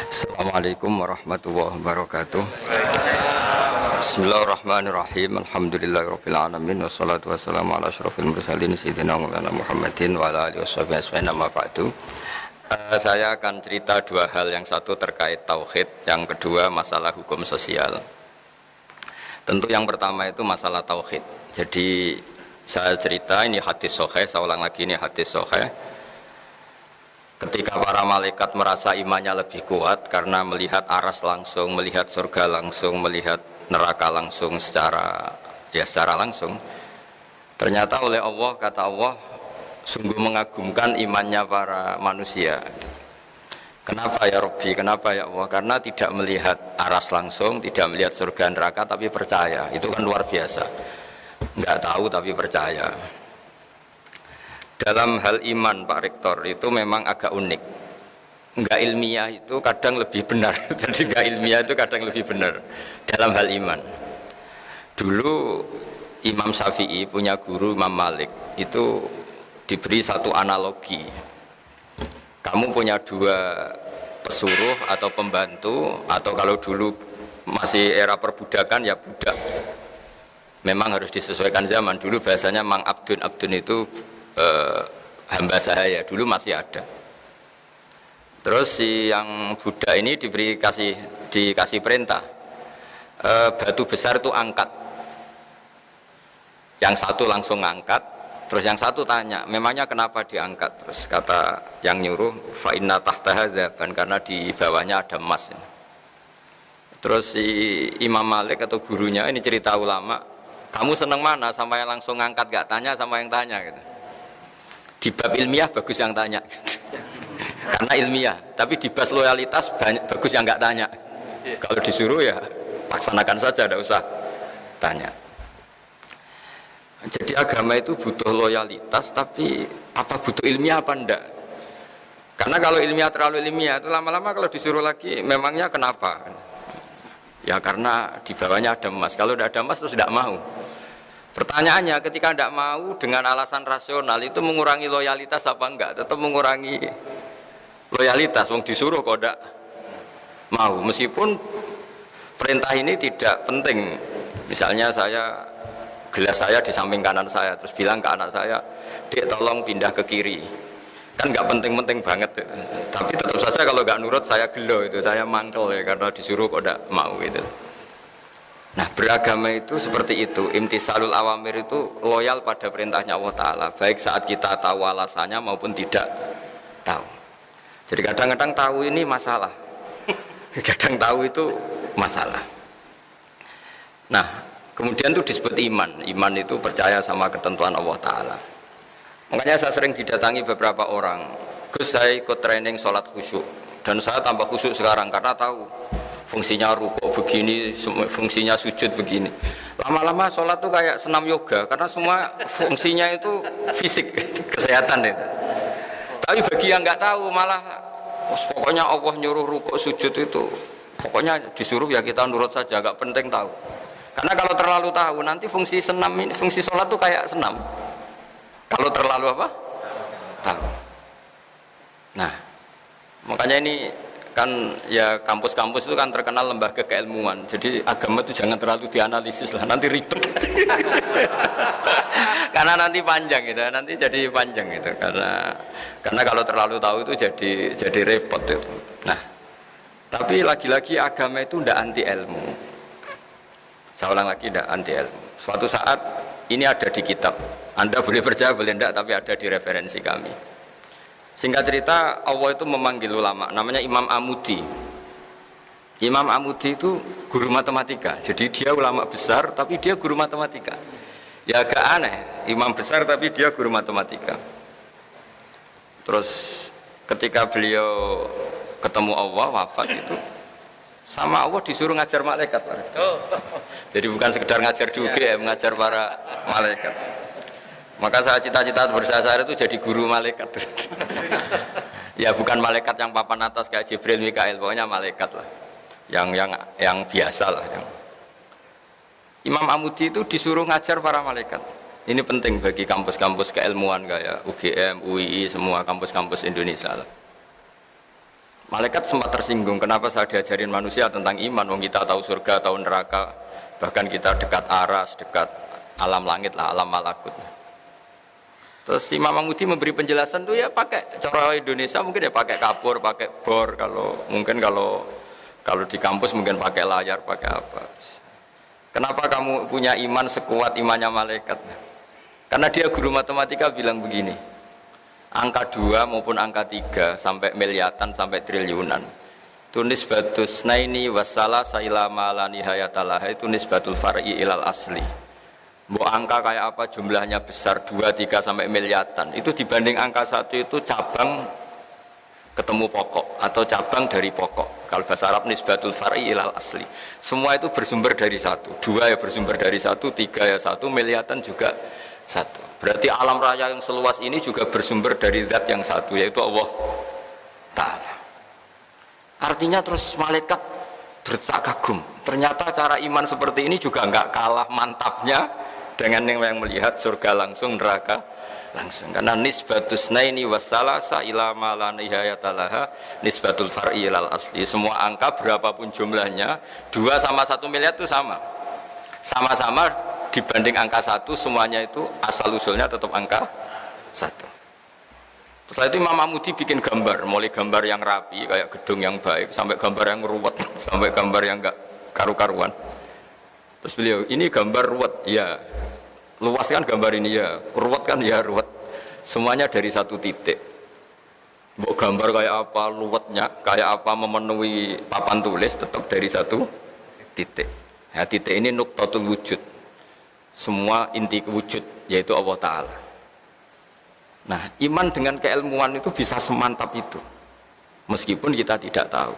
Assalamualaikum warahmatullahi wabarakatuh. Bismillahirrahmanirrahim. Alhamdulillahirabbil alamin wassalatu wassalamu ala asyrofil mursalin sayyidina Maulana Muhammadin wa ala alihi washabihi ajmain amma ba'du. Saya akan cerita dua hal, yang satu terkait tauhid, yang kedua masalah hukum sosial. Tentu yang pertama itu masalah tauhid. Jadi saya cerita ini hadis sahih, saya ulang lagi ini hadis sahih. Ketika para malaikat merasa imannya lebih kuat karena melihat aras langsung, melihat surga langsung, melihat neraka langsung secara langsung. Ternyata oleh Allah, kata Allah, sungguh mengagumkan imannya para manusia. Kenapa ya Rabbi? Kenapa ya Allah? Karena tidak melihat aras langsung, tidak melihat surga neraka, tapi percaya. Itu kan luar biasa. Enggak tahu tapi percaya. Dalam hal iman Pak Rektor itu memang agak unik. Enggak ilmiah itu kadang lebih benar. Jadi enggak ilmiah itu kadang lebih benar dalam hal iman. Dulu Imam Syafi'i punya guru Imam Malik itu diberi satu analogi. Kamu punya dua pesuruh atau pembantu, atau kalau dulu masih era perbudakan ya budak. Memang harus disesuaikan zaman. Dulu bahasanya Mang Abdun itu hamba sahaya, dulu masih ada. Terus si yang budak ini dikasih perintah, batu besar itu angkat. Yang satu langsung angkat, terus yang satu tanya, memangnya kenapa diangkat? Terus kata yang nyuruh, fa inna tahtaha dzaban, karena di bawahnya ada emas. Terus si Imam Malik atau gurunya ini cerita ulama, kamu seneng mana, sama yang langsung angkat gak tanya, sama yang tanya gitu. Di bab ilmiah bagus yang tanya karena ilmiah, tapi di bab loyalitas bagus yang nggak tanya. Kalau disuruh ya laksanakan saja, tidak usah tanya. Jadi agama itu butuh loyalitas, tapi apa butuh ilmiah apa enggak? Karena kalau ilmiah terlalu ilmiah itu lama-lama kalau disuruh lagi, memangnya kenapa? Ya karena di bawahnya ada emas. Kalau tidak ada emas terus tidak mau. Pertanyaannya, ketika tidak mau dengan alasan rasional itu mengurangi loyalitas apa enggak? Tetap mengurangi loyalitas. Wong disuruh kok tidak mau, meskipun perintah ini tidak penting. Misalnya gelas saya di samping kanan saya, terus bilang ke anak saya, Dek tolong pindah ke kiri. Kan nggak penting-penting banget. Tapi tetap saja kalau nggak nurut saya gelo itu, saya mangkel ya, karena disuruh kok tidak mau gitu. Nah, beragama itu seperti itu. Imtisalul awamir itu loyal pada perintahnya Allah Ta'ala, baik saat kita tahu alasannya maupun tidak tahu. Jadi kadang-kadang tahu ini masalah, kadang tahu itu masalah. Nah, kemudian itu disebut iman. Iman itu percaya sama ketentuan Allah Ta'ala. Makanya saya sering didatangi beberapa orang, Gus saya ikut training sholat khusyuk, dan saya tambah khusyuk sekarang karena tahu fungsinya rukuk begini, fungsinya sujud begini. Lama-lama sholat tuh kayak senam yoga, karena semua fungsinya itu fisik, kesehatan itu. Tapi bagi yang nggak tahu malah pokoknya Allah nyuruh rukuk sujud itu, pokoknya disuruh ya kita nurut saja, nggak penting tahu. Karena kalau terlalu tahu nanti fungsi senam ini, fungsi sholat tuh kayak senam. Kalau terlalu apa? Tahu. Nah, makanya ini kan ya kampus-kampus itu kan terkenal lembaga keilmuan. Jadi agama itu jangan terlalu dianalisis lah, nanti ribet. Karena nanti panjang gitu, nanti jadi panjang gitu. Karena kalau terlalu tahu itu jadi repot itu. Nah, tapi lagi-lagi agama itu tidak anti ilmu. Saya ulang lagi, tidak anti ilmu. Suatu saat ini ada di kitab. Anda boleh percaya boleh tidak, tapi ada di referensi kami. Singkat cerita, Allah itu memanggil ulama, namanya Imam Amudi. Imam Amudi itu guru matematika, jadi dia ulama besar, tapi dia guru matematika. Ya agak aneh, imam besar tapi dia guru matematika. Terus ketika beliau ketemu Allah, wafat itu, sama Allah disuruh ngajar malaikat. Jadi bukan sekedar ngajar juga, ya, mengajar para malaikat. Maka saya cita-cita bersasar itu jadi guru malaikat. Ya bukan malaikat yang papan atas kayak Jibril, Mikail, pokoknya malaikat lah, yang biasa lah. Imam Amudi itu disuruh ngajar para malaikat. Ini penting bagi kampus-kampus keilmuan kayak UGM, UII, semua kampus-kampus Indonesia lah. Malaikat sempat tersinggung, kenapa saya diajarin manusia tentang iman, wong kita tahu surga, tahu neraka, bahkan kita dekat aras, dekat alam langit lah, alam malakut. Terus Imam Mahmudi memberi penjelasan tuh ya pakai cara Indonesia mungkin ya pakai kapur, pakai bor, kalau di kampus mungkin pakai layar, pakai apa. Kenapa kamu punya iman sekuat imannya malaikat? Karena dia guru matematika bilang begini, angka 2 maupun angka 3 sampai miliatan sampai triliunan itu nisbatus naini wassalah sailama la nihayatalah, itu nisbatul far'i ilal asli. Mbok angka kayak apa jumlahnya besar 2, 3 sampai miliatan, itu dibanding angka 1 itu cabang ketemu pokok atau cabang dari pokok. Kalau bahasa Arab nisbatul far'i ilal asli, semua itu bersumber dari 1, 2 ya bersumber dari 1, 3 ya 1, miliatan juga 1. Berarti alam raya yang seluas ini juga bersumber dari zat yang satu, yaitu Allah Ta'ala. Artinya terus malaikat bertak kagum, ternyata cara iman seperti ini juga enggak kalah mantapnya dengan yang melihat surga langsung, neraka langsung. Karena nisbatus naini wassalasa ila ma la nihayatalaha nisbatul far'i ilal asli. Semua angka berapapun jumlahnya, 2 sama 1 miliar itu sama-sama dibanding angka 1, semuanya itu asal usulnya tetap angka 1. Setelah itu Imam Mahmudi bikin gambar, mulai gambar yang rapi kayak gedung yang baik sampai gambar yang ruwet, sampai gambar yang enggak karu-karuan. Terus beliau, ini gambar ruwet, ya luas kan gambar ini, ya ruwet kan, ya ruwet, semuanya dari 1 titik. Mbok gambar kayak apa luwetnya, kayak apa memenuhi papan tulis, tetap dari 1 titik. Ya, titik ini nuqtatul wujud, semua inti wujud, yaitu Allah Ta'ala. Nah, iman dengan keilmuan itu bisa semantap itu, meskipun kita tidak tahu.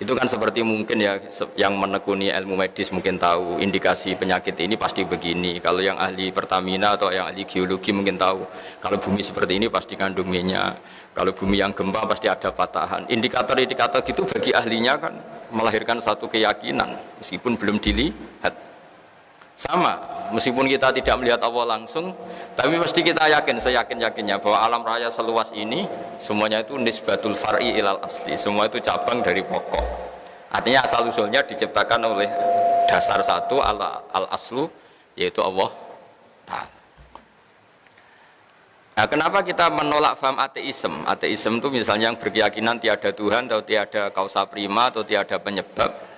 Itu kan seperti mungkin ya, yang menekuni ilmu medis mungkin tahu indikasi penyakit ini pasti begini. Kalau yang ahli Pertamina atau yang ahli geologi mungkin tahu, kalau bumi seperti ini pasti kandung minyak, kalau bumi yang gempa pasti ada patahan. Indikator-indikator gitu bagi ahlinya kan melahirkan satu keyakinan, meskipun belum dilihat. Sama, meskipun kita tidak melihat Allah langsung, tapi pasti kita yakin, seyakin-yakinnya bahwa alam raya seluas ini semuanya itu nisbatul far'i ilal asli, semua itu cabang dari pokok. Artinya asal usulnya diciptakan oleh dasar satu al aslu, yaitu Allah Ta'ala. Nah, kenapa kita menolak faham ateisme? Ateisme itu misalnya yang berkeyakinan tiada Tuhan atau tiada kausa prima atau tiada penyebab.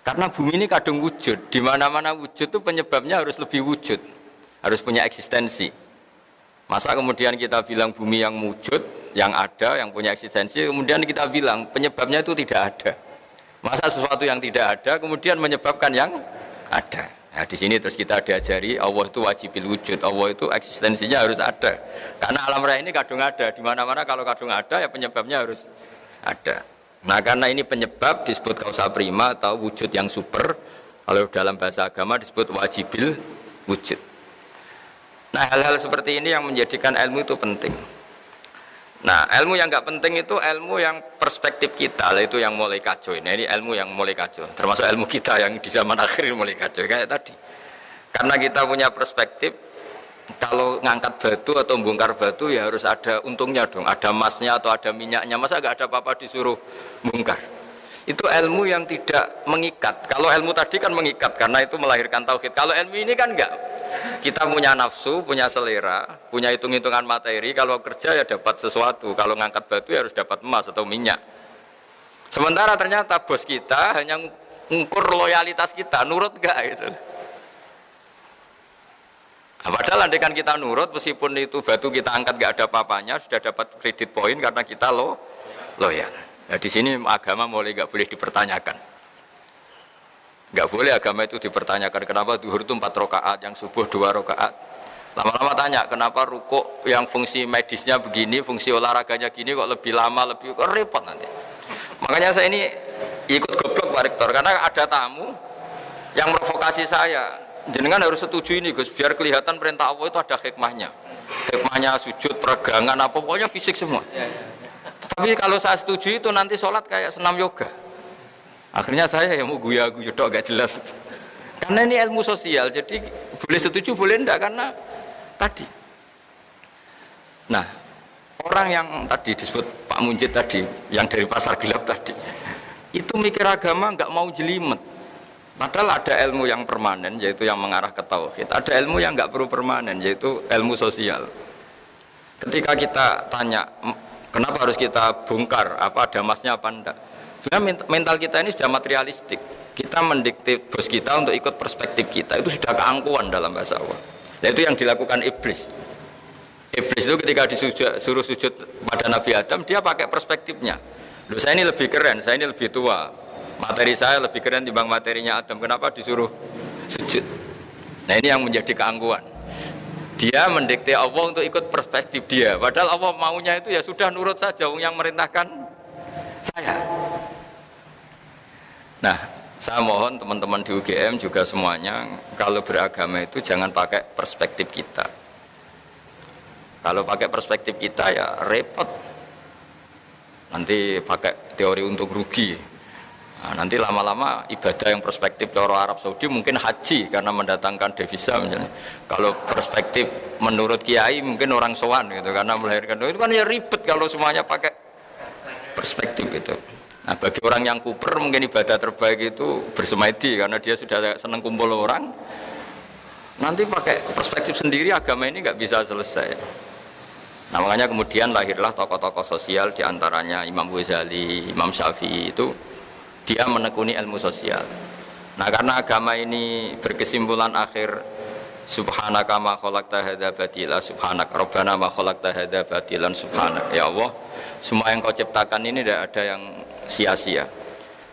Karena bumi ini kadung wujud, di mana-mana wujud itu penyebabnya harus lebih wujud, harus punya eksistensi. Masa kemudian kita bilang bumi yang wujud, yang ada, yang punya eksistensi, kemudian kita bilang penyebabnya itu tidak ada. Masa sesuatu yang tidak ada kemudian menyebabkan yang ada. Nah, di sini terus kita diajari Allah itu wajibil wujud, Allah itu eksistensinya harus ada. Karena alam raya ini kadung ada, di mana-mana kalau kadung ada ya penyebabnya harus ada. Nah, karena ini penyebab disebut kausa prima atau wujud yang super. Kalau dalam bahasa agama disebut wajibil wujud. Nah, hal-hal seperti ini yang menjadikan ilmu itu penting. Nah, ilmu yang nggak penting itu ilmu yang perspektif kita, itu yang mulai kacau. Nah, ini ilmu yang mulai kacau, termasuk ilmu kita yang di zaman akhir mulai kacau kayak tadi. Karena kita punya perspektif, kalau ngangkat batu atau bongkar batu ya harus ada untungnya dong, ada emasnya atau ada minyaknya. Masa nggak ada apa-apa disuruh bongkar? Itu ilmu yang tidak mengikat. Kalau ilmu tadi kan mengikat karena itu melahirkan tauhid. Kalau ilmu ini kan enggak. Kita punya nafsu, punya selera, punya hitung-hitungan materi. Kalau kerja ya dapat sesuatu. Kalau ngangkat batu ya harus dapat emas atau minyak. Sementara ternyata bos kita hanya ngukur loyalitas kita, nurut enggak gitu. Nah, padahal andaikan kita nurut, meskipun itu batu kita angkat gak ada apa-apanya, sudah dapat kredit poin karena kita loyal. Nah, di sini agama mulai gak boleh dipertanyakan. Gak boleh agama itu dipertanyakan. Kenapa zuhur itu 4 rakaat, yang subuh 2 rakaat. Lama-lama tanya, kenapa rukuk yang fungsi medisnya begini, fungsi olahraganya gini kok lebih lama, lebih kok repot nanti. Makanya saya ini ikut goblok Pak Rektor, karena ada tamu yang provokasi saya. Jenengan harus setuju ini Gus, biar kelihatan perintah Allah itu ada hikmahnya. Hikmahnya sujud, peregangan, apa pokoknya fisik semua. Tapi kalau saya setuju itu nanti sholat kayak senam yoga. Akhirnya saya yang mau guya-guya dok gak jelas. Karena ini ilmu sosial, jadi boleh setuju boleh enggak karena tadi. Nah, orang yang tadi disebut Pak Munjid tadi, yang dari pasar gelap tadi, itu mikir agama nggak mau jelimet. Padahal ada ilmu yang permanen, yaitu yang mengarah ke tauhid. Ada ilmu yang nggak perlu permanen, yaitu ilmu sosial. Ketika kita tanya, kenapa harus kita bongkar, apa ada emasnya apa enggak? Sebenarnya mental kita ini sudah materialistik. Kita mendikte bos kita untuk ikut perspektif kita, itu sudah keangkuhan dalam bahasa Allah. Yaitu yang dilakukan iblis. Iblis itu ketika disuruh sujud pada Nabi Adam, dia pakai perspektifnya. Loh, saya ini lebih keren, saya ini lebih tua, materi saya lebih keren dibanding materinya Adam, kenapa disuruh sujud? Nah ini yang menjadi keangkuhan. Dia mendikte Allah untuk ikut perspektif dia, padahal Allah maunya itu ya sudah nurut saja, yang merintahkan saya. Nah, saya mohon teman-teman di UGM juga semuanya, kalau beragama itu jangan pakai perspektif kita. Kalau pakai perspektif kita ya repot. Nanti pakai teori untung rugi. Nah, nanti lama-lama ibadah yang perspektif cara Arab Saudi mungkin haji karena mendatangkan devisa misalnya. Kalau perspektif menurut kiai mungkin orang sowan gitu karena melahirkan itu kan ya ribet kalau semuanya pakai perspektif gitu. Nah, bagi orang yang kuper mungkin ibadah terbaik itu bersemedi karena dia sudah senang kumpul orang. Nanti pakai perspektif sendiri agama ini nggak bisa selesai. Nah, makanya kemudian lahirlah tokoh-tokoh sosial diantaranya Imam Ghazali, Imam Syafi'i itu dia menekuni ilmu sosial. Nah, karena agama ini berkesimpulan akhir subhanaka ma khalaqta hadza batila subhanak rabbana ma khalaqta hadza batilan subhanak. Ya Allah, semua yang kau ciptakan ini tidak ada yang sia-sia.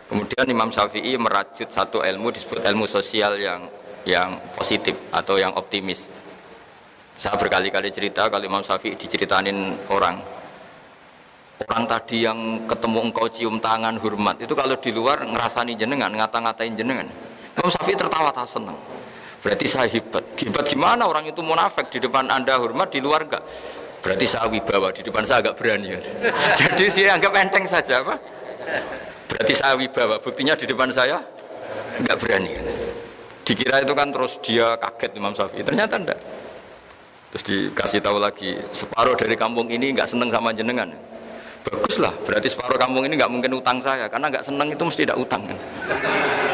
Kemudian Imam Syafi'i merajut satu ilmu disebut ilmu sosial yang positif atau yang optimis. Saya berkali-kali cerita kalau Imam Syafi'i diceritain orang tadi yang ketemu engkau cium tangan hormat itu kalau di luar ngerasani jenengan, ngata-ngatain jenengan, Imam Syafi'i tertawa tak senang. Berarti saya hebat. Hebat gimana, orang itu munafik di depan Anda hormat, di luar enggak. Berarti saya wibawa, di depan saya agak berani. Jadi dia anggap enteng saja apa? Berarti saya wibawa, buktinya di depan saya enggak berani. Dikira itu kan terus dia kaget Imam Syafi'i, ternyata enggak. Terus dikasih tahu lagi, separuh dari kampung ini nggak seneng sama jenengan. Baguslah, berarti separuh kampung ini nggak mungkin utang saya, karena nggak seneng itu mesti tidak utang.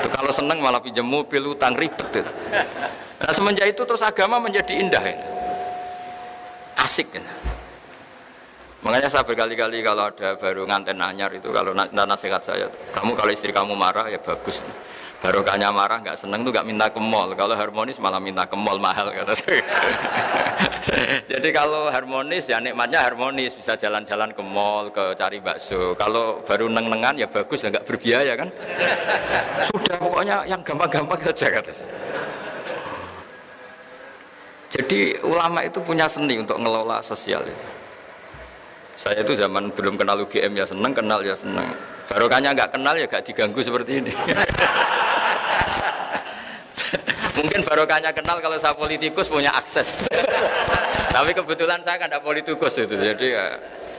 Itu kalau seneng malah pinjam mobil, utang, ribet. Nah, semenjak itu terus agama menjadi indah, asik. Makanya saya berkali-kali kalau ada baru nganten anyar itu, kalau nasihat saya, kamu kalau istri kamu marah ya bagus. Barokahnya marah nggak seneng tuh nggak minta ke mall, kalau harmonis malah minta ke mall mahal kata saya. Jadi kalau harmonis ya nikmatnya harmonis, bisa jalan-jalan ke mall, ke cari bakso. Kalau baru neng-nengan ya bagus ya nggak berbiaya kan. Sudah pokoknya yang gampang-gampang saja kata saya. Jadi ulama itu punya seni untuk ngelola sosial itu. Saya itu zaman belum kenal UGM ya seneng, kenal ya seneng. Barokahnya nggak kenal ya nggak diganggu seperti ini. Mungkin barokahnya kenal kalau saya politikus punya akses. Tapi kebetulan saya kan tidak politikus itu, jadi ya,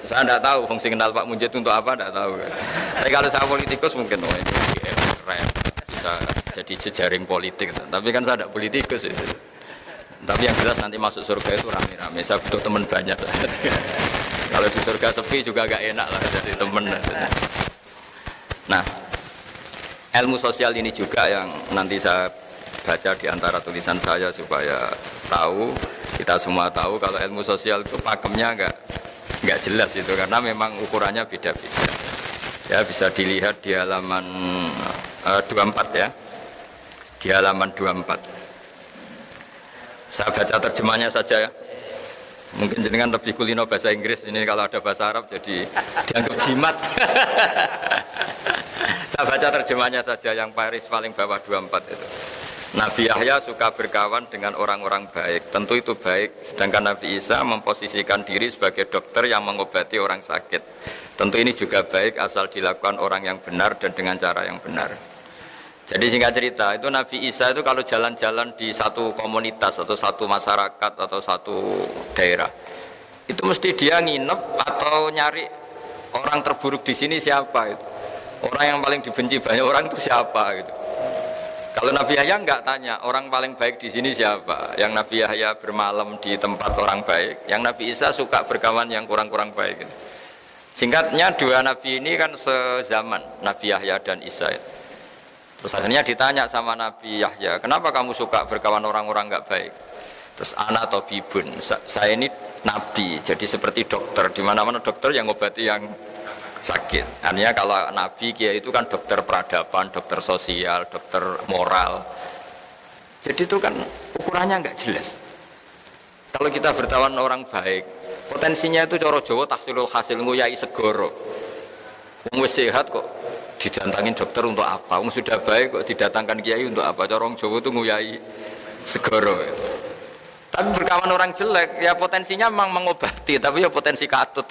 saya tidak tahu fungsi kenal Pak Munjid untuk apa, tidak tahu. Tapi kalau saya politikus mungkin ini keren, bisa jadi jejaring politik. Tapi kan saya tidak politikus itu. Tapi yang jelas nanti masuk surga itu rame-rame. Saya butuh teman banyak. Kalau di surga sepi juga agak enak lah jadi teman. Nah, ilmu sosial ini juga yang nanti saya baca di antara tulisan saya supaya tahu, kita semua tahu kalau ilmu sosial itu pakemnya enggak jelas itu karena memang ukurannya beda-beda. Ya bisa dilihat di halaman 24 ya. Di halaman 24. Saya baca terjemahnya saja ya. Mungkin jenengan lebih kulino bahasa Inggris, ini kalau ada bahasa Arab jadi dianggap jimat. Saya baca terjemahnya saja yang baris paling bawah 24 itu. Nabi Yahya suka berkawan dengan orang-orang baik, tentu itu baik. Sedangkan Nabi Isa memposisikan diri sebagai dokter yang mengobati orang sakit. Tentu ini juga baik asal dilakukan orang yang benar dan dengan cara yang benar. Jadi singkat cerita, itu Nabi Isa itu kalau jalan-jalan di satu komunitas atau satu masyarakat atau satu daerah, itu mesti dia nginep atau nyari orang terburuk di sini siapa itu. Orang yang paling dibenci banyak orang itu siapa gitu. Kalau Nabi Yahya enggak tanya orang paling baik di sini siapa. Yang Nabi Yahya bermalam di tempat orang baik, yang Nabi Isa suka berkawan yang kurang-kurang baik gitu. Singkatnya dua nabi ini kan sezaman, Nabi Yahya dan Isa. Terus akhirnya ditanya sama Nabi Yahya, kenapa kamu suka berkawan orang-orang nggak baik? Terus ana tabibun, saya ini nabi, jadi seperti dokter, di mana-mana dokter yang ngobati yang sakit. Artinya kalau nabi kiai itu kan dokter peradaban, dokter sosial, dokter moral. Jadi itu kan ukurannya nggak jelas. Kalau kita bertawan orang baik, potensinya itu coro Jawa tahsilul hasil nguyai segoro. Wong wis sehat kok didatangin dokter untuk apa? Wong sudah baik kok didatangkan kiai untuk apa? Corong Jawa itu nguyai segoro. Tapi berkawan orang jelek, ya potensinya memang mengobati, tapi ya potensi katut.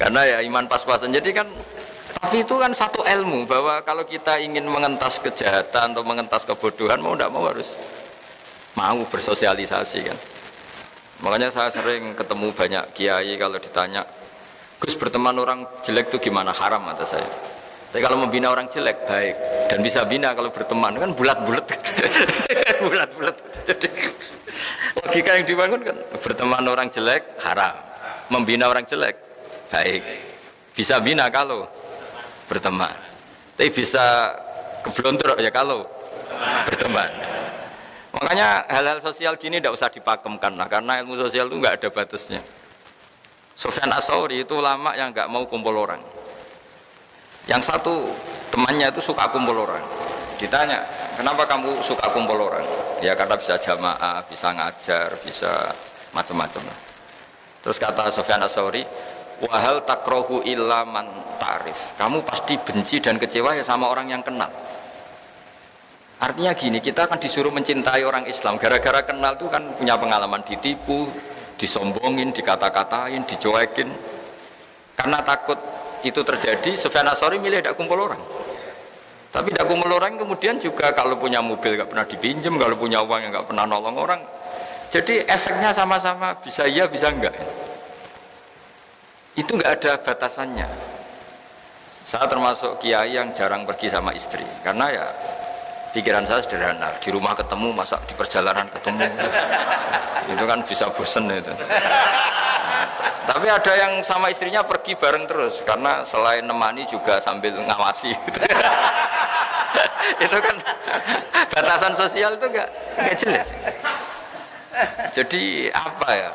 Karena ya iman pas-pasan. Jadi kan, tapi itu kan satu ilmu bahwa kalau kita ingin mengentas kejahatan atau mengentas kebodohan, mau tidak mau harus mau bersosialisasi kan. Makanya saya sering ketemu banyak kiai kalau ditanya, Gus berteman orang jelek itu gimana? Haram kata saya. Tapi kalau membina orang jelek baik dan bisa bina kalau berteman kan bulat-bulat, bulat-bulat. Jadi logika yang dibangun kan berteman orang jelek haram, membina orang jelek baik, bisa bina kalau berteman. Tapi bisa keblontor ya kalau berteman. Makanya hal-hal sosial gini tidak usah dipakemkan lah, karena ilmu sosial itu nggak ada batasnya. Sufyan Ats-Tsauri itu ulama yang nggak mau kumpul orang. Yang satu temannya itu suka kumpul orang. Ditanya, kenapa kamu suka kumpul orang? Ya karena bisa jamaah, bisa ngajar, bisa macam-macam. Terus kata Sufyan Ats-Tsauri, wahal takrohu illa man ta'rif. Kamu pasti benci dan kecewa ya sama orang yang kenal. Artinya gini, kita akan disuruh mencintai orang Islam gara-gara kenal itu kan punya pengalaman ditipu, disombongin, dikata-katain, dicuekin. Karena takut itu terjadi, Sufyan Ats-Tsauri milih tidak kumpul orang. Tapi tidak kumpul orang kemudian juga kalau punya mobil nggak pernah dipinjam, kalau punya uang yang nggak pernah nolong orang. Jadi efeknya sama-sama, bisa iya bisa enggak. Itu nggak ada batasannya. Saya termasuk kiai yang jarang pergi sama istri, karena ya pikiran saya sederhana, di rumah ketemu, masa di perjalanan ketemu, itu kan bisa bosen itu. Tapi ada yang sama istrinya pergi bareng terus, karena selain nemani juga sambil ngawasi. Itu kan batasan sosial itu nggak jelas. Jadi apa ya?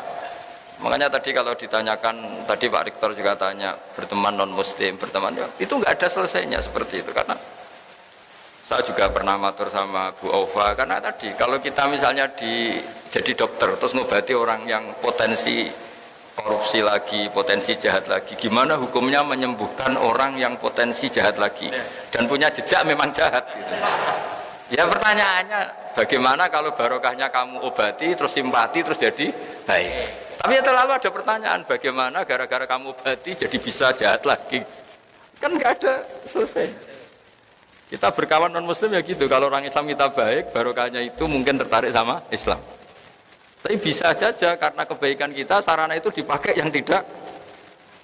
Makanya tadi kalau ditanyakan, tadi Pak Rektor juga tanya, berteman non muslim, berteman ya, itu nggak ada selesainya seperti itu. Karena saya juga pernah matur sama Bu Aufa, karena tadi kalau kita misalnya jadi dokter terus ngobati orang yang potensi korupsi lagi, potensi jahat lagi, gimana hukumnya menyembuhkan orang yang potensi jahat lagi dan punya jejak memang jahat gitu. Ya pertanyaannya, bagaimana kalau barokahnya kamu obati terus simpati terus jadi baik. Tapi ya terlalu ada pertanyaan, bagaimana gara-gara kamu obati jadi bisa jahat lagi, kan nggak ada selesai. Kita berkawan non muslim ya gitu, kalau orang Islam kita baik, barokahnya itu mungkin tertarik sama Islam. Tapi bisa saja karena kebaikan kita sarana itu dipakai yang tidak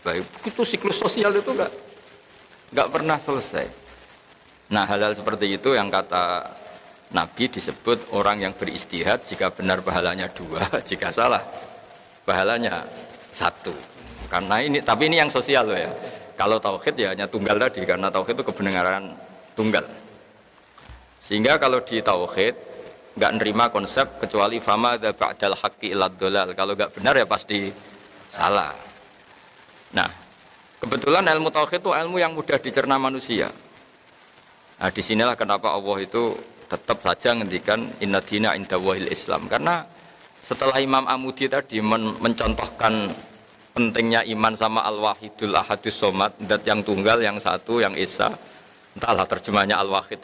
baik. Itu siklus sosial itu nggak pernah selesai. Nah hal-hal seperti itu yang kata Nabi disebut orang yang beristihad, jika benar pahalanya 2, jika salah pahalanya 1. Karena ini, tapi ini yang sosial loh ya. Kalau tauhid ya hanya tunggal tadi, karena tauhid itu kebenaran tunggal. Sehingga kalau di tauhid nggak nerima konsep kecuali fama dza ba'dal haqqi illa dhalal. Kalau nggak benar ya pasti salah. Nah, kebetulan ilmu tauhid itu ilmu yang mudah dicerna manusia. Nah, disinilah kenapa Allah itu tetap saja ngendikan inna dina indallahil Islam. Karena setelah Imam Amudi tadi mencontohkan pentingnya iman sama al-wahidul ahadus somad, zat yang tunggal, yang satu, yang esa, entahlah terjemahnya al-wahid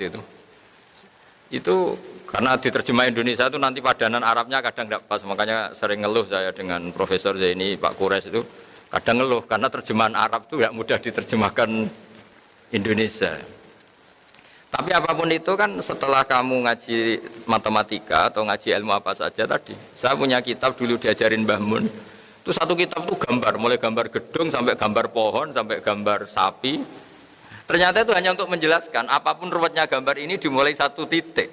itu karena diterjemah Indonesia itu nanti padanan Arabnya kadang tidak pas, makanya sering ngeluh saya dengan Profesor Zaini, Pak Kures itu kadang ngeluh karena terjemahan Arab itu tidak mudah diterjemahkan Indonesia. Tapi apapun itu kan setelah kamu ngaji matematika atau ngaji ilmu apa saja tadi, saya punya kitab dulu diajarin Mbah Mun, itu satu kitab itu gambar, mulai gambar gedung sampai gambar pohon sampai gambar sapi. Ternyata itu hanya untuk menjelaskan apapun ruwetnya gambar ini dimulai satu titik.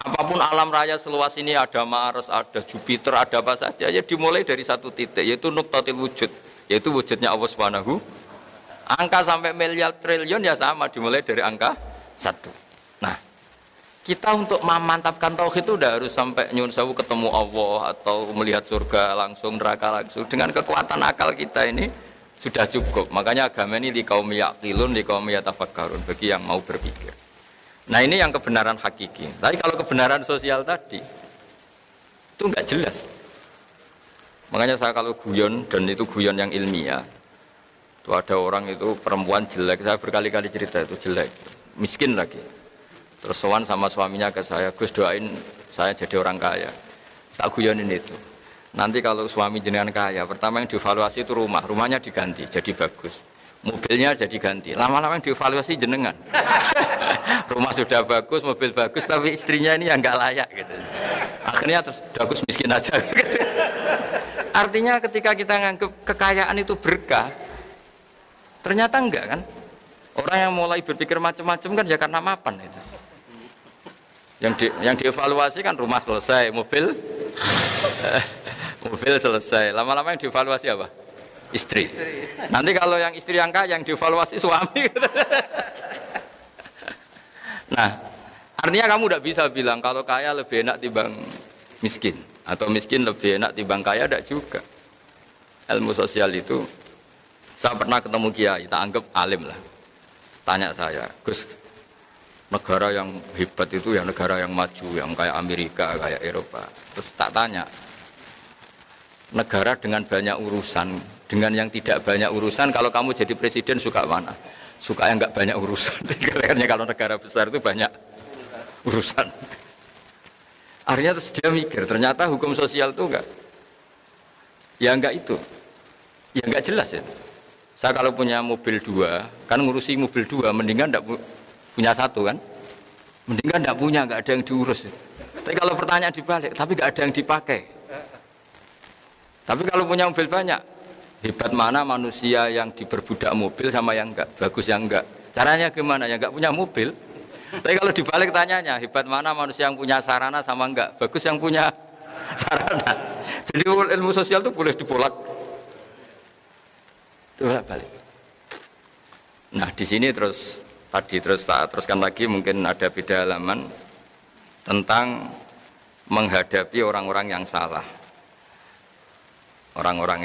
Apapun alam raya seluas ini, ada Mars, ada Jupiter, ada apa saja, ya dimulai dari satu titik, yaitu nuqtatil wujud. yaitu wujudnya Allah Subhanahu. Angka sampai miliar triliun ya sama, dimulai dari angka 1. Nah, kita untuk memantapkan tauhid itu udah harus sampai nyun sewu ketemu Allah atau melihat surga langsung, neraka langsung. Dengan kekuatan akal kita ini sudah cukup. Makanya agama ini di kaum yaqilun, di kaum yatafakkarun, bagi yang mau berpikir. Nah, ini yang kebenaran hakiki. Tapi kalau kebenaran sosial tadi itu enggak jelas. Makanya saya kalau guyon, dan itu guyon yang ilmiah, itu ada orang itu perempuan jelek, saya berkali-kali cerita itu jelek, miskin lagi. Terus sowan sama suaminya ke saya, Gus doain saya jadi orang kaya. Tak guyonin itu. Nanti kalau suami jenengan kaya, pertama yang dievaluasi itu rumahnya diganti, jadi bagus. Mobilnya jadi ganti. Lama-lama yang dievaluasi jenengan. Rumah sudah bagus, mobil bagus, tapi istrinya ini yang nggak layak gitu. Akhirnya terus bagus miskin aja. Gitu. Artinya ketika kita nganggap kekayaan itu berkah, ternyata enggak kan? Orang yang mulai berpikir macam-macam kan ya karena mapan itu. Yang dievaluasi kan rumah selesai, mobil selesai. Lama-lama yang dievaluasi apa? Istri. Nanti kalau yang istri yang kaya yang dievaluasi suami. Nah, artinya kamu tidak bisa bilang kalau kaya lebih enak timbang miskin atau miskin lebih enak timbang kaya, tidak juga. Ilmu sosial itu, saya pernah ketemu kiai, tak anggap alim lah. Tanya saya, Gus, negara yang hebat itu ya negara yang maju, yang kayak Amerika, kayak Eropa. Terus tak tanya, negara dengan banyak urusan, dengan yang tidak banyak urusan, kalau kamu jadi presiden suka mana? Suka yang nggak banyak urusan. Karena kalau negara besar itu banyak urusan. Akhirnya terus dia mikir, ternyata hukum sosial itu enggak. Ya enggak itu. Ya enggak jelas ya. Saya kalau punya mobil 2, kan ngurusi mobil 2, mendingan enggak punya 1 kan? Mendingan enggak punya, enggak ada yang diurus. Tapi kalau pertanyaan dibalik, tapi enggak ada yang dipakai. Tapi kalau punya mobil banyak, hebat mana manusia yang diperbudak mobil sama yang enggak, bagus yang enggak. Caranya gimana? Ya enggak punya mobil. Tapi kalau dibalik tanyanya, hebat mana manusia yang punya sarana sama enggak, bagus yang punya sarana. Jadi ilmu sosial itu boleh dibolak balik. Nah di sini terus tak teruskan lagi, mungkin ada beda halaman tentang menghadapi orang-orang yang salah. Orang-orang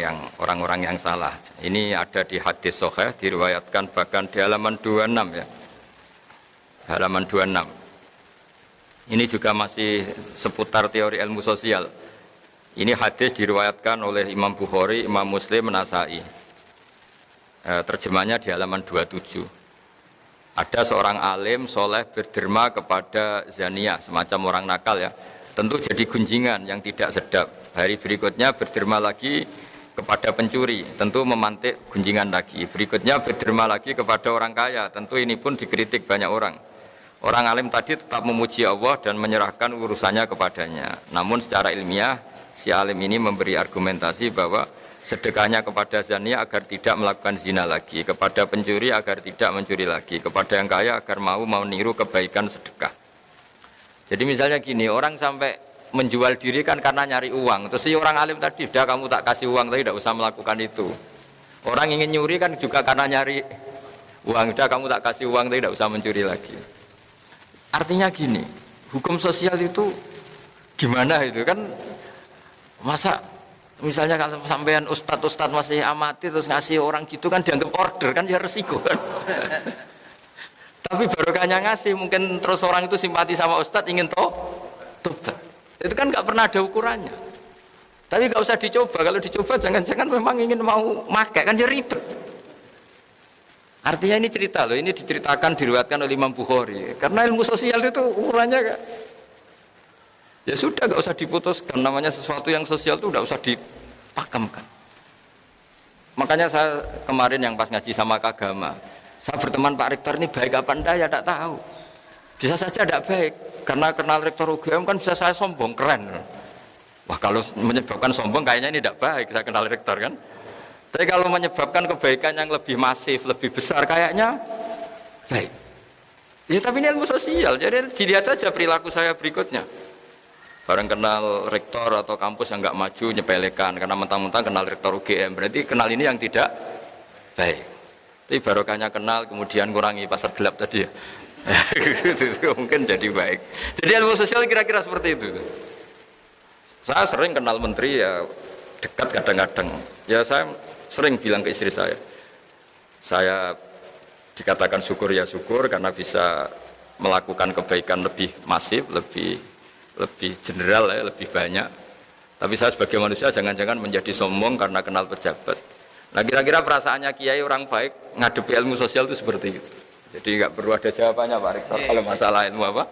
yang salah. Ini ada di hadis sahih, diriwayatkan bahkan di halaman 26 ya. Halaman 26. Ini juga masih seputar teori ilmu sosial. Ini hadis diriwayatkan oleh Imam Bukhari, Imam Muslim, Nasai. Terjemahnya di halaman 27. Ada seorang alim soleh berderma kepada zaniah, semacam orang nakal ya. Tentu jadi gunjingan yang tidak sedap. Hari berikutnya berderma lagi kepada pencuri, tentu memantik gunjingan lagi. Berikutnya berderma lagi kepada orang kaya, tentu ini pun dikritik banyak orang. Orang alim tadi tetap memuji Allah dan menyerahkan urusannya kepadanya. Namun secara ilmiah, si alim ini memberi argumentasi bahwa sedekahnya kepada zania agar tidak melakukan zina lagi, kepada pencuri agar tidak mencuri lagi, kepada yang kaya agar mau niru kebaikan sedekah. Jadi misalnya gini, orang sampai menjual diri kan karena nyari uang. Terus si orang alim tadi, udah kamu tak kasih uang, tapi tidak usah melakukan itu. Orang ingin nyuri kan juga karena nyari uang, udah kamu tak kasih uang, tapi tidak usah mencuri lagi. Artinya gini, hukum sosial itu gimana itu kan, masa misalnya kalau sampean ustadz masih amati terus ngasih orang gitu kan dianggap order kan, ya resiko kan. Tapi barokahnya ngasih, mungkin terus orang itu simpati sama ustadz, ingin tobat. Itu kan nggak pernah ada ukurannya. Tapi nggak usah dicoba, kalau dicoba jangan-jangan memang ingin mau makai kan, ya ribet. Artinya ini cerita loh, ini diceritakan, diriwayatkan oleh Imam Bukhari. Karena ilmu sosial itu ukurannya gak, ya sudah nggak usah diputuskan, namanya sesuatu yang sosial itu nggak usah dipakamkan. Makanya saya kemarin yang pas ngaji sama Kagama, saya berteman Pak Rektor ini baik apa enggak ya tidak tahu. Bisa saja tidak baik, karena kenal Rektor UGM kan bisa saya sombong, keren. Wah kalau menyebabkan sombong kayaknya ini tidak baik, saya kenal Rektor kan. Tapi kalau menyebabkan kebaikan yang lebih masif, lebih besar, kayaknya baik. Ya tapi ini ilmu sosial, jadi dilihat saja perilaku saya berikutnya. Bareng kenal rektor atau kampus yang nggak maju nyepelekan karena mentang-mentang kenal rektor UGM, berarti kenal ini yang tidak baik. Tapi barokahnya kenal kemudian kurangi pasar gelap tadi ya. Mungkin jadi baik. Jadi ilmu sosial kira-kira seperti itu. Saya sering kenal menteri ya dekat kadang-kadang. Ya saya sering bilang ke istri saya dikatakan syukur ya syukur karena bisa melakukan kebaikan lebih masif, lebih general ya, lebih banyak. Tapi saya sebagai manusia jangan-jangan menjadi sombong karena kenal pejabat. Nah kira-kira perasaannya kiai orang baik ngadepi ilmu sosial itu seperti itu. Jadi nggak perlu ada jawabannya Pak Rektor kalau masalah ilmu apa?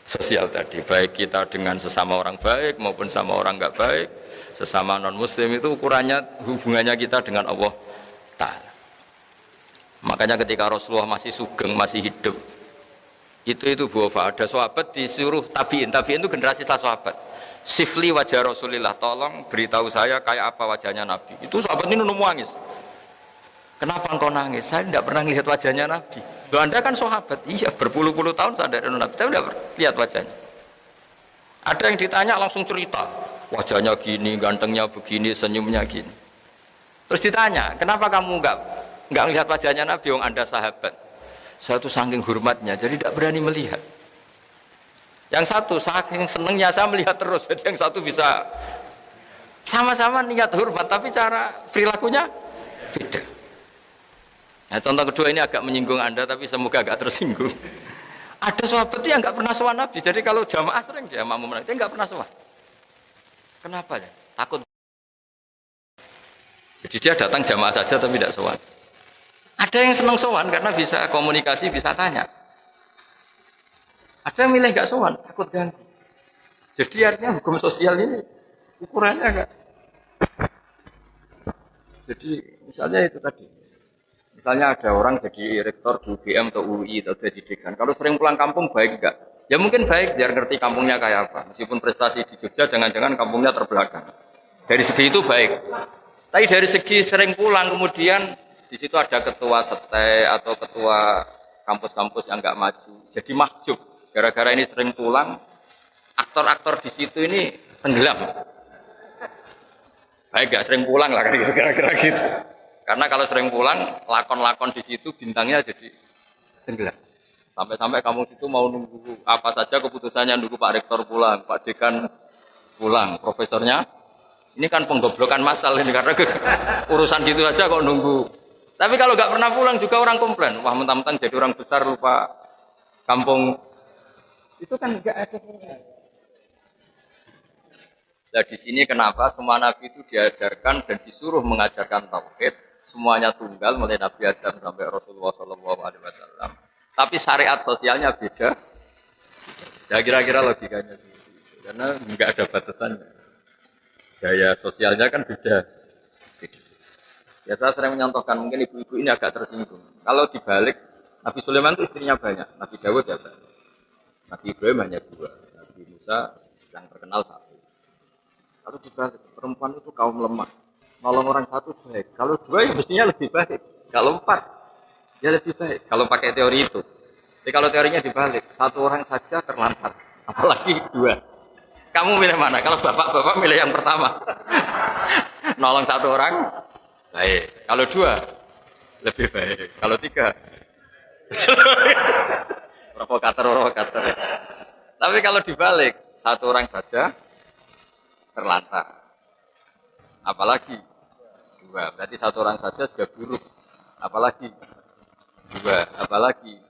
Sosial tadi. Baik kita dengan sesama orang baik maupun sama orang nggak baik, sesama non muslim itu ukurannya hubungannya kita dengan Allah Ta'ala. Makanya ketika Rasulullah masih sugeng, masih hidup, itu buah ada sahabat disuruh tabiin itu generasi setelah sahabat. Sifli wajah Rasulillah, tolong beritahu saya kayak apa wajahnya Nabi. Itu sahabat ini nangis. Kenapa engkau nangis? Saya tidak pernah lihat wajahnya Nabi. Loh, Anda kan sahabat, iya berpuluh-puluh tahun saya dari Nabi, tapi tidak lihat wajahnya. Ada yang ditanya langsung cerita, wajahnya gini, gantengnya begini, senyumnya gini. Terus ditanya, kenapa kamu enggak melihat wajahnya Nabi yang Anda sahabat? Saya tuh saking hormatnya, jadi tidak berani melihat. Yang satu saking senengnya saya melihat terus, jadi yang satu bisa sama-sama niat hormat, tapi cara perilakunya beda. Nah, contoh kedua ini agak menyinggung Anda, tapi semoga agak tersinggung. Ada sahabat yang nggak pernah sowan Nabi, jadi kalau jamaah sering dia makmum Nabi, dia nggak pernah sowan. Kenapa ya? Takut. Jadi dia datang jamaah saja tapi tidak sowan. Ada yang senang sowan karena bisa komunikasi, bisa tanya. Ada yang milih nggak sowan, takut ganggu. Jadi artinya hukum sosial ini ukurannya enggak. Jadi misalnya itu tadi. Misalnya ada orang jadi rektor di UGM atau UI atau jadi dekan. Kalau sering pulang kampung baik enggak? Ya mungkin baik biar ngerti kampungnya kayak apa. Meskipun prestasi di Jogja jangan-jangan kampungnya terbelakang. Dari segi itu baik. Tapi dari segi sering pulang kemudian di situ ada ketua sete atau ketua kampus-kampus yang enggak maju. Jadi mahjub. Gara-gara ini sering pulang, aktor-aktor di situ ini tenggelam. Baik enggak sering pulang lah kira-kira gitu. Karena kalau sering pulang, lakon-lakon di situ bintangnya jadi tenggelam. Sampai-sampai kamu situ mau nunggu apa saja keputusannya, nunggu Pak Rektor pulang, Pak Dekan pulang, profesornya. Ini kan penggoblokan massal ini karena urusan gitu aja kok nunggu. Tapi kalau nggak pernah pulang juga orang komplain. Wah mentang-mentang jadi orang besar lupa kampung. Itu kan nggak ada. Nah di sini kenapa semua nabi itu diajarkan dan disuruh mengajarkan tauhid. Semuanya tunggal mulai Nabi Adam sampai Rasulullah SAW. Tapi syariat sosialnya beda. Ya kira-kira logikanya gitu. Karena nggak ada batasannya. Gaya sosialnya kan beda. Ya saya sering menyontohkan mungkin ibu-ibu ini agak tersinggung. Kalau dibalik Nabi Sulaiman itu istrinya banyak. Nabi Dawud ya banyak. Nabi Ibrahim hanya 2. Nabi Musa yang terkenal 1. Kalau dibalik perempuan itu kaum lemah. Nolong orang 1 baik. Kalau 2 ya mestinya lebih baik. Kalau 4 ya lebih baik. Kalau pakai teori itu. Jadi kalau teorinya dibalik, 1 orang saja terlantar. Apalagi 2. Kamu milih mana? Kalau bapak-bapak milih yang pertama. Nolong 1 orang baik. Kalau 2 lebih baik. Kalau 3 provokator. Tapi kalau dibalik, 1 orang saja terlantar. Apalagi 2, berarti 1 orang saja sudah buruk. Apalagi 2, apalagi.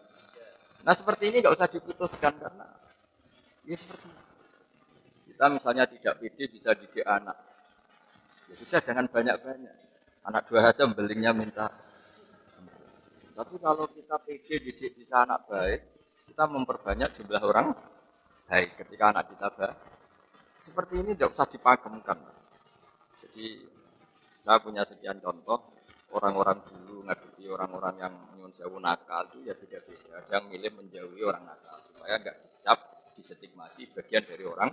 Nah seperti ini nggak usah diputuskan karena ya seperti ini. Kita misalnya tidak pede bisa didik anak. Ya sudah jangan banyak-banyak. Anak 2 saja belingnya minta. Tapi kalau kita pede didik bisa anak baik, kita memperbanyak jumlah orang baik ketika anak kita baik. Seperti ini nggak usah dipagemkan. Jadi saya punya sekian contoh orang-orang dulu ngadepi orang-orang yang nyuwun sewu nakal itu ya beda-beda. Ada yang milih menjauhi orang nakal supaya nggak dicap, distigmasi bagian dari orang.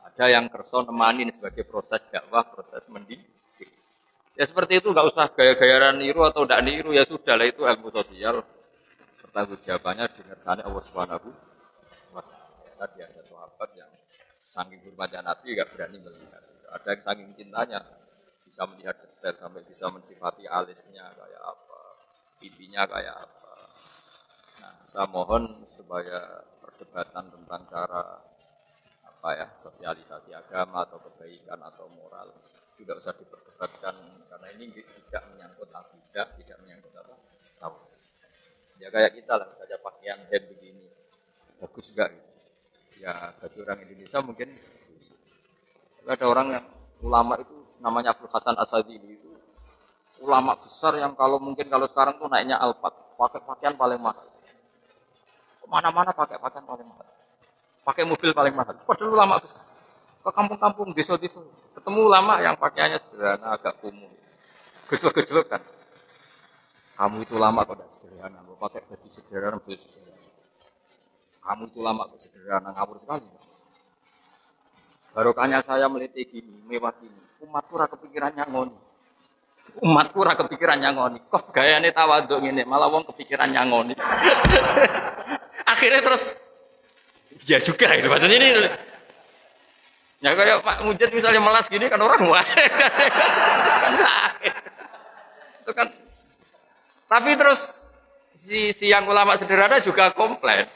Ada yang kerso nemanin sebagai proses dakwah, proses mendidik. Ya seperti itu nggak usah gaya-gayaan niru atau tidak niru ya sudah lah itu ilmu sosial. Pertanggungjawabannya dengan sana Allah Subhanahu wa taala. Tadi ada sahabat yang saking hormatnya Nabi nggak berani melihat. Ada yang saking cintanya bisa melihat detail sampai bisa mensifati alisnya kayak apa, pipinya kayak apa. Nah, saya mohon supaya perdebatan tentang cara apa ya sosialisasi agama atau kebaikan atau moral tidak usah diperdebatkan karena ini tidak menyangkut akidah, tidak menyangkut apa tahu. Ya kayak kita lah saja pakaian hem begini bagus enggak gitu. Ya bagi orang Indonesia mungkin ada orang yang ulama itu namanya Abdul Hasan Asadili itu ulama besar yang kalau mungkin kalau sekarang tuh naiknya Alphard pakai pakaian paling mahal kemana-mana pakai pakaian paling mahal pakai mobil paling mahal padahal ulama besar ke kampung-kampung desa-desa ketemu ulama yang pakaiannya sederhana agak kumuh gejol-gejol kan kamu itu ulama kok tidak sederhana mau pakai baju sederhana baju sederhana kamu itu ulama kok sederhana ngawur sekali. Barokahnya saya meliti gini, mewah gini. Umatku ora kepikiran nyangoni. Umatku ora kepikiran nyangoni. Kok gayane tawaduk ngene, malah wong kepikiran nyangoni. Akhirnya terus ya juga itu maksudnya ini. Ya kayak Pak Mujid misalnya melas gini kan orang wah. Itu kan. Tapi terus si yang ulama sederhana juga komplain.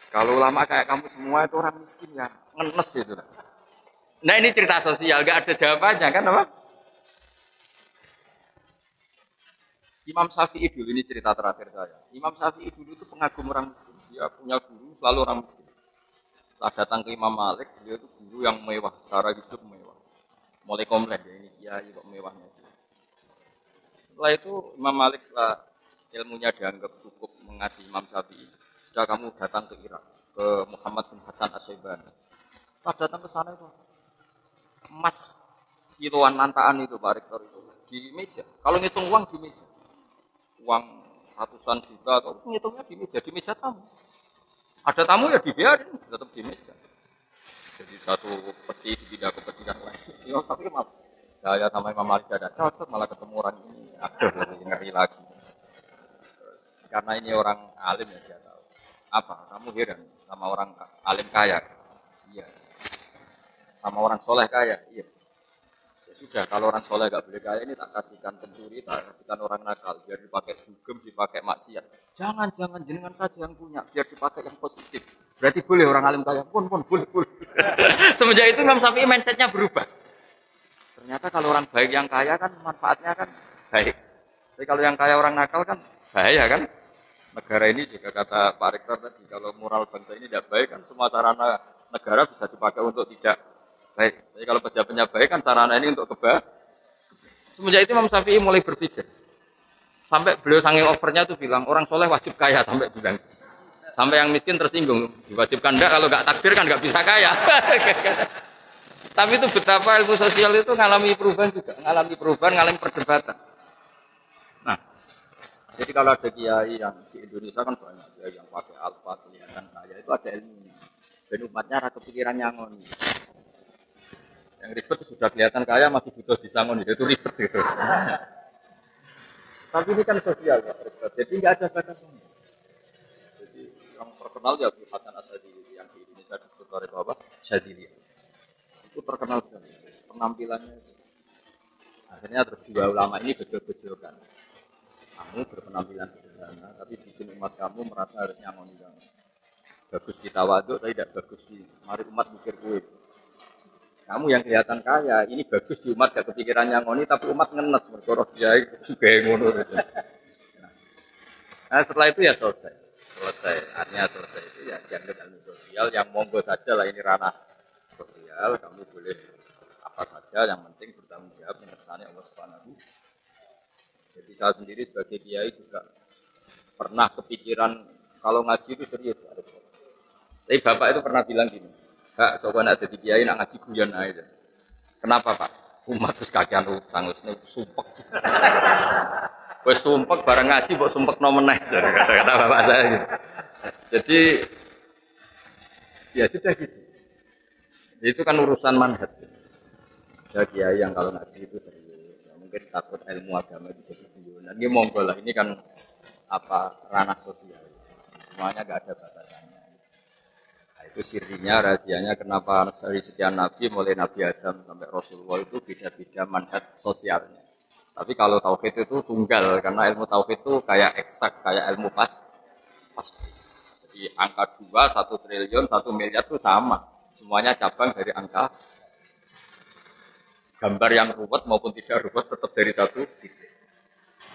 Kalau ulama kayak kamu semua itu orang miskin ya, ngenes itu. Nah ini cerita sosial, gak ada jawabannya kan apa? Imam Syafi'i dulu, ini cerita terakhir saya. Imam Syafi'i dulu itu pengagum orang miskin. Dia punya guru selalu orang miskin. Setelah datang ke Imam Malik, dia itu guru yang mewah, cara hidup mewah. Mulai komplain ya ini kiai kok mewahnya. Setelah itu Imam Malik setelah ilmunya dianggap cukup mengasihi Imam Syafi'i, sudah kamu datang ke Irak, ke Muhammad bin Hasan Asy-Syaibani. Setelah datang ke sana itu emas kiloan nantaan itu Pak Rektor itu di meja. Kalau ngitung uang di meja, uang ratusan juta atau ngitungnya di meja tamu. Ada tamu ya dibiarin tetap di meja. Jadi satu peti dipindah ke peti yang lain. Ya tapi maaf, saya sama Imam Malik ada cocok malah ketemu orang ini. Aduh lebih ngeri lagi. Terus, karena ini orang alim ya dia tahu. Apa? Kamu heran sama orang alim kaya? Iya. Sama orang soleh kaya, iya. Ya sudah, kalau orang soleh gak boleh kaya ini tak kasihkan pencuri, tak kasihkan orang nakal, biar dipakai dugem, dipakai maksiat. Jangan jenengan saja yang punya, biar dipakai yang positif. Berarti boleh orang alim kaya, pun boleh. Semenjak itu Imam Syafi'i mindsetnya berubah. Ternyata kalau orang baik yang kaya kan manfaatnya kan baik. Tapi kalau yang kaya orang nakal kan bahaya kan. Negara ini juga kata Pak Rektor tadi, kalau moral bangsa ini tidak baik kan semua sarana negara bisa dipakai untuk tidak baik. Jadi kalau pejabatnya baik kan sarana ini untuk kebaikan. Semenjak itu Imam Syafi'i mulai berpikir. Sampai beliau saking overnya tuh bilang orang soleh wajib kaya sampai bilang. Sampai yang miskin tersinggung. Diwajibkan enggak kalau enggak takdir kan enggak bisa kaya. Tapi itu betapa ilmu sosial itu ngalami perubahan juga, ngalami perdebatan. Nah, jadi kalau ada kiai yang di Indonesia kan banyak kiai yang pakai alfa kelihatan kaya itu ada ilmunya. Dan umatnya ada kepikiran nyangon. Yang ribet sudah kelihatan kaya masih butuh disangon itu ribet gitu. Tapi ini kan sosial ya, jadi nggak ada batasannya. Jadi yang terkenal ya Abdul Hasan Asadili yang di Indonesia disebut oleh Bapak Syadili. Itu terkenal sekali penampilannya itu. Akhirnya terus dua ulama ini betul-betulkan. Kamu berpenampilan sederhana, tapi bikin umat kamu merasa harus nyangon banget. Bagus di tawaduk, tapi tidak bagus di mari umat mikir gue. Kamu yang kelihatan kaya, ini bagus di umat gak kepikiran nyangoni, tapi umat ngenes berkorok dia juga ngono. Nah setelah itu ya selesai. Artinya selesai itu ya dianggap ilmu sosial yang monggo saja lah ini ranah sosial, kamu boleh apa saja yang penting bertanggung jawab mengersani Allah Subhanahu. Jadi saya sendiri sebagai kiai juga pernah kepikiran kalau ngaji itu serius. Tapi bapak itu pernah bilang gini. Kak, coba nak jadi kiai nak ngaji guyon aja. Kenapa Pak? Umat terus kakean utang wis sumpek. Wis sumpek bareng ngaji mbok sumpekno meneh kata bapak saya gitu. Jadi ya sudah gitu. Itu kan urusan manhaj. Ya kiai yang kalau ngaji itu serius. Ya, mungkin takut ilmu agama itu jadi guyonan. Ini monggo lah, ini kan apa ranah sosial. Semuanya enggak ada batasannya. Itu Itu sirinya, rahasianya kenapa dari sekian nabi, mulai Nabi Adam sampai Rasulullah itu beda-beda manhaj sosialnya. Tapi kalau tauhid itu tunggal, karena ilmu tauhid itu kayak eksak, kayak ilmu pasti. Jadi angka 2, 1 triliun, 1 miliar itu sama. Semuanya cabang dari angka. Gambar yang ruwet maupun tidak ruwet tetap dari satu titik.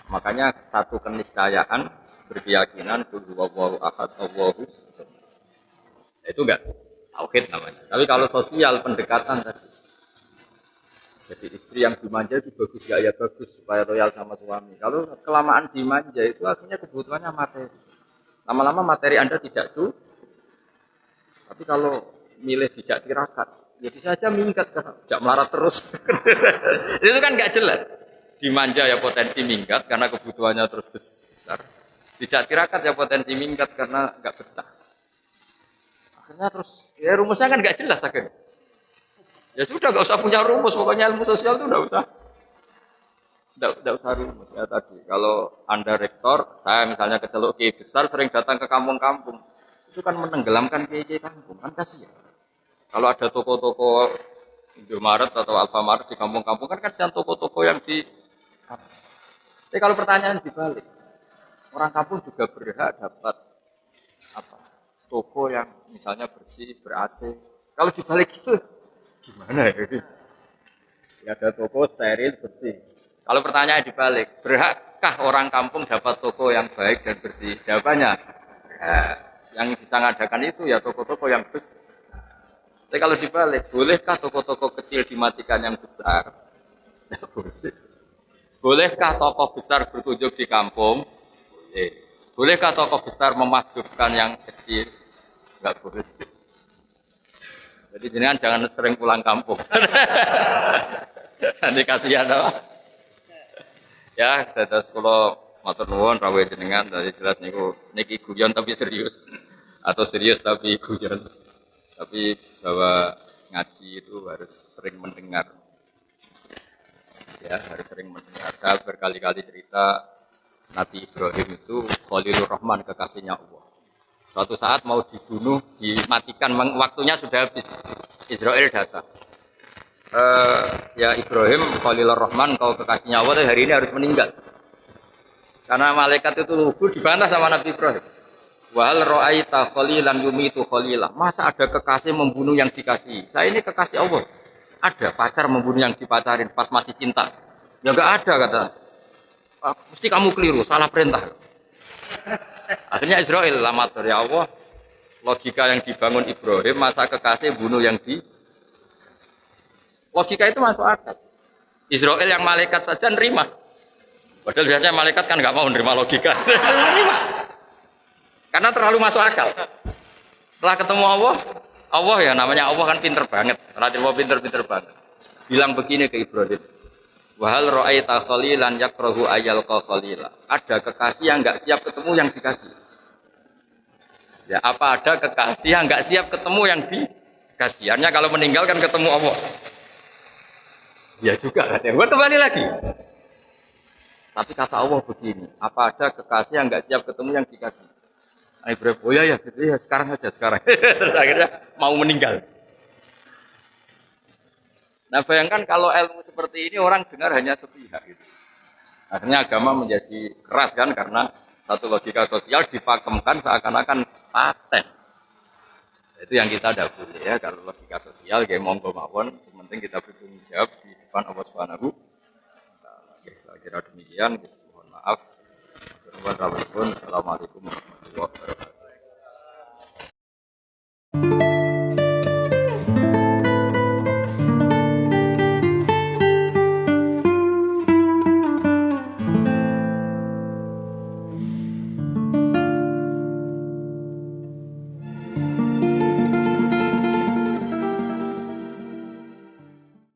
Makanya satu keniscayaan berkeyakinan Allahu ahad, Allahu. Itu enggak tauhid namanya. Tapi kalau sosial pendekatan tadi. Jadi istri yang dimanja itu bagus ya, ya bagus supaya loyal sama suami. Kalau kelamaan dimanja itu akhirnya kebutuhannya materi. Lama-lama materi Anda tidak cukup. Tapi kalau milih dijak tirakat, ya bisa aja minggat karena tidak melarat terus. Itu kan enggak jelas. Dimanja ya potensi minggat karena kebutuhannya terus besar. Dijak tirakat ya potensi minggat karena enggak betah. Akhirnya terus, ya rumusnya kan nggak jelas akhirnya. Ya sudah nggak usah punya rumus, pokoknya ilmu sosial itu nggak usah rumus ya tadi. Kalau Anda rektor, saya misalnya kecelok kiai besar sering datang ke kampung-kampung, itu kan menenggelamkan kiai kampung, kan kasihan. Kalau ada toko-toko Indomaret atau Alfamart di kampung-kampung kan kasihan toko-toko yang di. Tapi kalau pertanyaan dibalik, orang kampung juga berhak dapat apa? Toko yang misalnya bersih, ber-AC. Kalau dibalik itu gimana ya? Ya ada toko steril, bersih. Kalau pertanyaan dibalik, berhakkah orang kampung dapat toko yang baik dan bersih? Jawabannya, ya, yang bisa ngadakan itu ya toko-toko yang besar. Tapi kalau dibalik, bolehkah toko-toko kecil dimatikan yang besar? Ya, boleh. Bolehkah toko besar berkunjung di kampung? Boleh. Bolehkah tokoh besar memahjubkan yang kecil? Enggak boleh. Jadi jenengan jangan sering pulang kampung. Nanti kasihan apa? Ya, terus kalau matur nuwun rawuh jenengan tadi jelas niki guyon tapi serius atau serius tapi guyon. Tapi bahwa ngaji itu harus sering mendengar. Ya, harus sering mendengar. Saya berkali-kali cerita Nabi Ibrahim itu Khalilur Rahman, kekasihnya Allah. Suatu saat mau dibunuh, dimatikan, waktunya sudah habis. Israel datang. Ya Ibrahim, Khalilur Rahman, kau kekasihnya Allah, hari ini harus meninggal. Karena malaikat itu lugu dibantah sama Nabi Ibrahim. Wahal ra'aita khalilan yumitu khalilah. Masa ada kekasih membunuh yang dikasih? Saya ini kekasih Allah. Ada pacar membunuh yang dipacarin pas masih cinta. Ya enggak ada kata. Mesti kamu keliru, salah perintah. Akhirnya Israel lamatur, ya Allah, logika yang dibangun Ibrahim, masa kekasih bunuh yang di. Logika itu masuk akal. Israel yang malaikat saja nerima. Padahal biasanya malaikat kan nggak mau nerima logika. Nerima. Karena terlalu masuk akal. Setelah ketemu Allah, Allah ya namanya Allah kan pinter banget. Rasulullah pinter banget. Bilang begini ke Ibrahim. Wahal ra'aita khalilan yakrahu ayal khalila. Ada kekasih yang enggak siap ketemu yang dikasih. Ya, apa ada kekasih yang enggak siap ketemu yang dikasih? Artinya kalau meninggal kan ketemu Allah. Ya juga katanya. Gua kembali lagi. Tapi kata Allah begini, apa ada kekasih yang enggak siap ketemu yang dikasih? Ibrahim, oh ya, sekarang aja sekarang. Terus akhirnya mau meninggal. Nah bayangkan kalau ilmu seperti ini orang dengar hanya sepihak gitu. Akhirnya agama menjadi keras kan karena satu logika sosial dipakemkan seakan-akan paten. Itu yang kita tidak boleh ya, kalau logika sosial kayak monggo mawon, penting kita bertanggung jawab di depan Allah Subhanahu wa taala. Saya kira demikian, mohon maaf. Assalamualaikum warahmatullahi wabarakatuh.